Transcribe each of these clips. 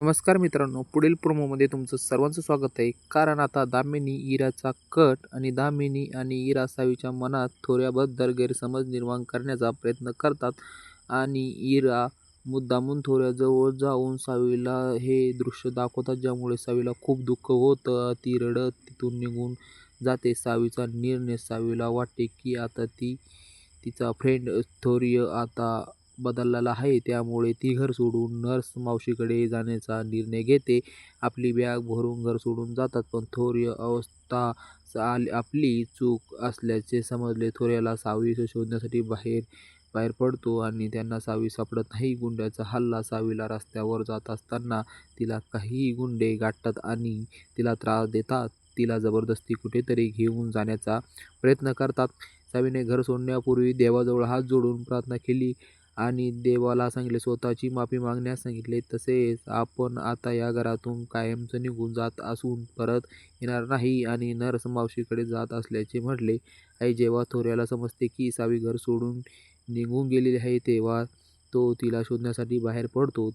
नमस्कार मित्रांनो, पुढील प्रोमोमध्ये तुमचं सर्वांचं स्वागत आहे. कारण आता दामिनी इराचा कट आणि दामिनी आणि इरा सावीच्या मनात थोऱ्याबद्दल गैरसमज निर्माण करण्याचा प्रयत्न करतात आणि इरा मुद्दामून थोऱ्याजवळ जाऊन सावीला हे दृश्य दाखवतात, ज्यामुळे सावीला खूप दुःख होतं. ती रडत तिथून निघून जाते. सावीचा निर्णय सावीला वाटते की आता तिचा फ्रेंड थोरिय आता बदललेला आहे, त्यामुळे ती घर सोडून नर्स मावशीकडे जाण्याचा निर्णय घेते. आपली बॅग भरून घर सोडून जातात, पण थोरिय अवस्था आपली चूक असल्याचे समजले. थोरियाला सावी शोधण्यासाठी बाहेर बाहेर पडतो आणि त्यांना सावी सापडत नाही. गुंड्याचा हल्ला सावीला रस्त्यावर जात असताना तिला काही गुंडे गाठतात आणि तिला त्रास देतात. तिला जबरदस्ती कुठेतरी घेऊन जाण्याचा प्रयत्न करतात. सावीने घर सोडण्यापूर्वी देवाजवळ हात जोडून प्रार्थना केली आणि देवाला सांगितले, स्वतःची माफी मागण्यास सांगितले. तसेच आपण आता या घरातून कायमचं निघून जात असून परत येणार नाही आणि नर्स मावशीकडे जात असल्याचे म्हटले आहे. जेव्हा थोऱ्याला समजते की सावी घर सोडून निघून गेलेली आहे, तेव्हा तो तिला शोधण्यासाठी बाहेर पडतो.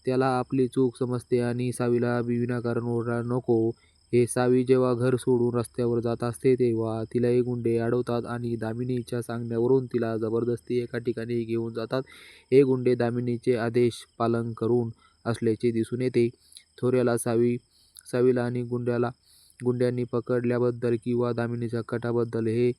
त्याला आपली चूक समजते आणि सावीला विनाकारण ओरडायला नको. सावी जेव्हा घर सोडून रस्त्यावर जात असते, तेव्हा तिला एक गुंडे अडवतात आणि दामिनीच्या सांगण्यावरून तिला जबरदस्ती एका ठिकाणी घेऊन जातात. हे गुंडे दामिनीचे आदेश पालन करून असल्याचे दिसून येते. थोऱ्याला सावीला आणि गुंड्यांनी पकडल्याबद्दल किंवा दामिनीच्या कटाबद्दल हे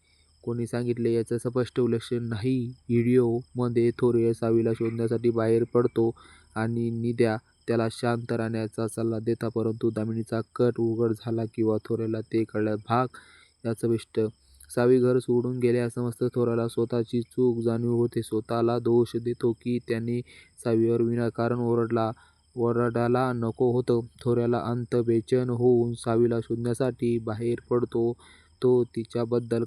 कोणी सांगितले याचं स्पष्ट उल्लेख नाही. व्हिडिओमध्ये थोरिय सावीला शोधण्यासाठी बाहेर पडतो आणि निद्या त्याला शांत राहण्याचा सल्ला देता, परंतु दामिनीचा कट उघड झाला किंवा थोऱ्याला ते कळलं भाग याचं स्पष्ट. सावी घर सोडून गेल्यास समजतं. थोऱ्याला स्वतःची चूक जाणीव होते. स्वतःला दोष देतो की त्याने सावीवर विनाकारण ओरडायला नको होतं. थोऱ्याला अंत बेचैन होऊन सावीला शोधण्यासाठी बाहेर पडतो. तो तिच्याबद्दल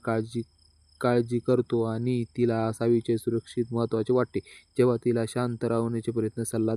काळजी करतो आणि तिला सावीचे सुरक्षित महत्त्वाचे वाटते. जेव्हा तिला शांत राहण्याचे प्रयत्न सल्ला